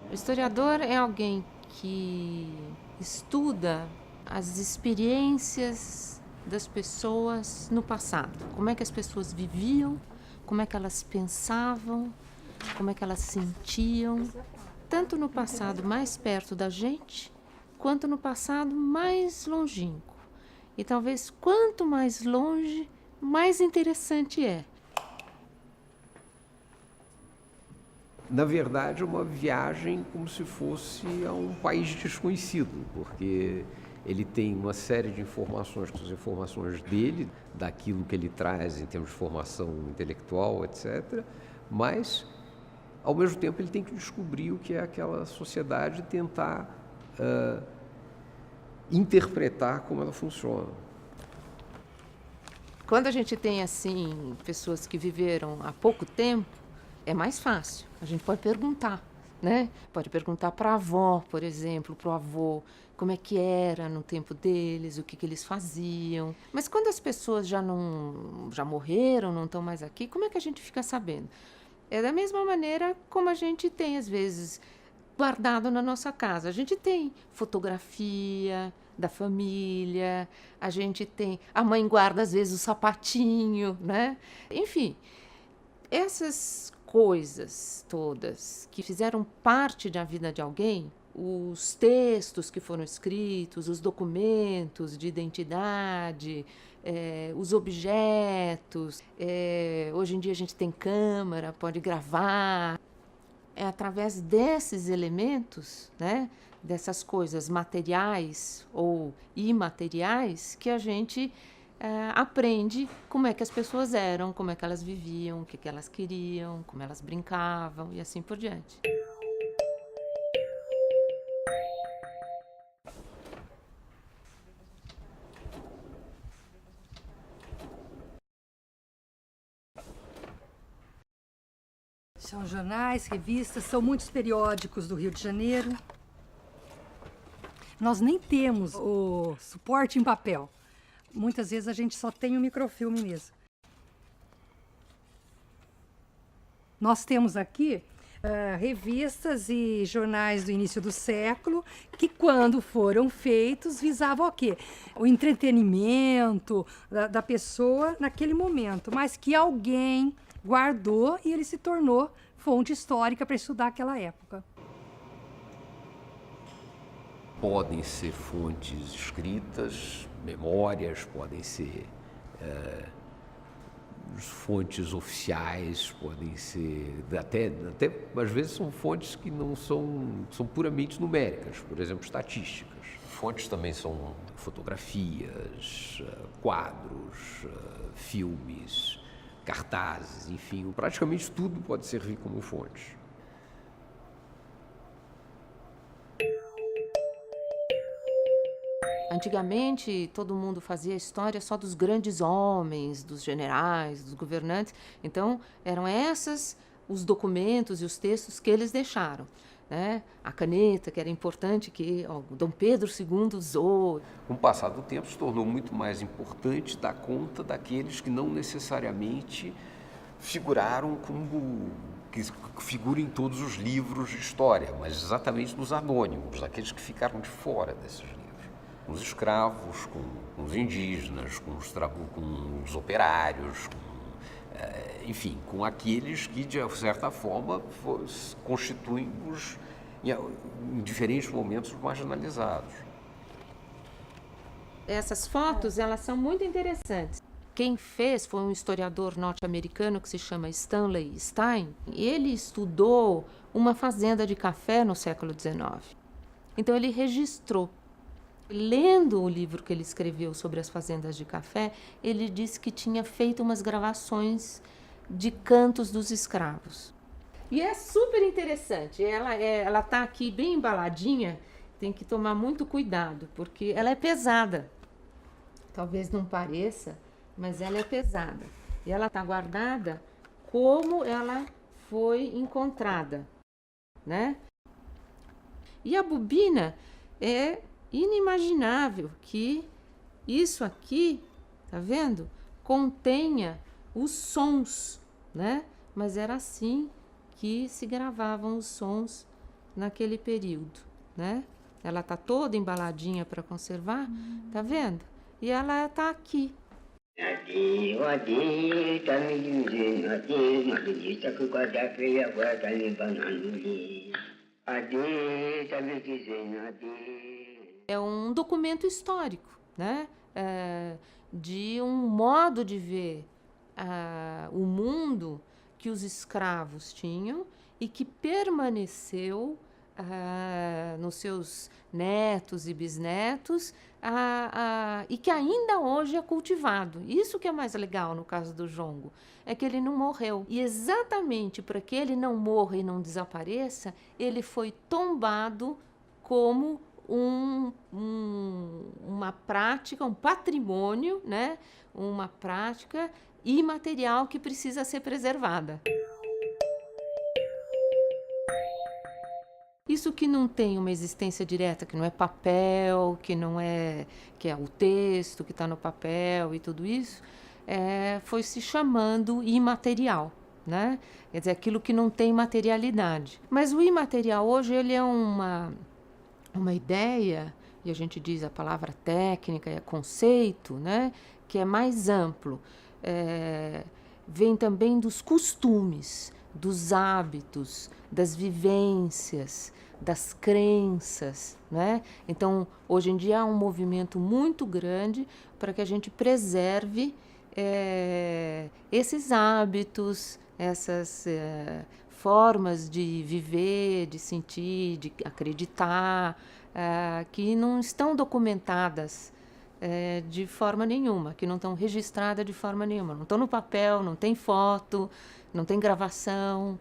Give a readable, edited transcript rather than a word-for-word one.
O historiador é alguém que estuda as experiências das pessoas no passado. Como é que as pessoas viviam, como é que elas pensavam, como é que elas sentiam, tanto no passado mais perto da gente, quanto no passado mais longínquo. E talvez quanto mais longe, mais interessante é. Na verdade, é uma viagem como se fosse a um país desconhecido, porque ele tem uma série de informações, que são as informações dele, daquilo que ele traz em termos de formação intelectual, etc. Mas, ao mesmo tempo, ele tem que descobrir o que é aquela sociedade e tentar interpretar como ela funciona. Quando a gente tem, assim, pessoas que viveram há pouco tempo, é mais fácil. A gente pode perguntar, né? Pode perguntar para a avó, por exemplo, para o avô, como é que era no tempo deles, o que eles faziam. Mas quando as pessoas já morreram, não estão mais aqui, como é que a gente fica sabendo? É da mesma maneira como a gente tem, às vezes, guardado na nossa casa. A gente tem fotografia da família, a gente tem. A mãe guarda, às vezes, o sapatinho, né? Enfim, essas coisas todas que fizeram parte da vida de alguém, os textos que foram escritos, os documentos de identidade, os objetos. Hoje em dia a gente tem câmera, pode gravar. É através desses elementos, né, dessas coisas materiais ou imateriais, que a gente aprende como é que as pessoas eram, como é que elas viviam, o que que elas queriam, como elas brincavam e assim por diante. São jornais, revistas, são muitos periódicos do Rio de Janeiro. Nós nem temos o suporte em papel. Muitas vezes a gente só tem o microfilme mesmo. Nós temos aqui revistas e jornais do início do século que, quando foram feitos, visavam o quê? O entretenimento da pessoa naquele momento, mas que alguém guardou e ele se tornou fonte histórica para estudar aquela época. Podem ser fontes escritas, memórias, podem ser fontes oficiais, podem ser até às vezes são fontes que não são puramente numéricas, por exemplo, estatísticas. Fontes também são fotografias, quadros, filmes, cartazes, enfim, praticamente tudo pode servir como fonte. Antigamente, todo mundo fazia história só dos grandes homens, dos generais, dos governantes. Então, eram esses os documentos e os textos que eles deixaram, né? A caneta, que era importante, que o Dom Pedro II usou. Com o passar do tempo, se tornou muito mais importante dar conta daqueles que não necessariamente figuraram como que figuram em todos os livros de história, mas exatamente nos anônimos, aqueles que ficaram de fora desses livros. Com os escravos, com os indígenas, com os operários, enfim, com aqueles que, de certa forma, constituem em diferentes momentos, os marginalizados. Essas fotos, elas são muito interessantes. Quem fez foi um historiador norte-americano que se chama Stanley Stein. Ele estudou uma fazenda de café no século XIX. Então, ele registrou. Lendo o livro que ele escreveu sobre as fazendas de café, ele disse que tinha feito umas gravações de cantos dos escravos. E é super interessante. Ela tá aqui bem embaladinha, tem que tomar muito cuidado, porque ela é pesada. Talvez não pareça, mas ela é pesada. E ela está guardada como ela foi encontrada, né? E a bobina é inimaginável que isso aqui, tá vendo? Contenha os sons, né? Mas era assim que se gravavam os sons naquele período, né? Ela está toda embaladinha para conservar, tá vendo? E ela está aqui. É um documento histórico, né? De um modo de ver o mundo que os escravos tinham e que permaneceu nos seus netos e bisnetos e que ainda hoje é cultivado. Isso que é mais legal no caso do jongo, é que ele não morreu. E exatamente para que ele não morra e não desapareça, ele foi tombado como uma prática, um patrimônio, né? Uma prática imaterial que precisa ser preservada. Isso que não tem uma existência direta, que não é papel, que é o texto que está no papel e tudo isso, foi se chamando imaterial, né? Quer dizer, aquilo que não tem materialidade. Mas o imaterial hoje ele é uma ideia, e a gente diz a palavra técnica, é conceito, né? Que é mais amplo. Vem também dos costumes, dos hábitos, das vivências, das crenças, né? Então, hoje em dia há um movimento muito grande para que a gente preserve esses hábitos, essas formas de viver, de sentir, de acreditar, que não estão documentadas de forma nenhuma, que não estão registradas de forma nenhuma. Não estão no papel, não tem foto, não tem gravação,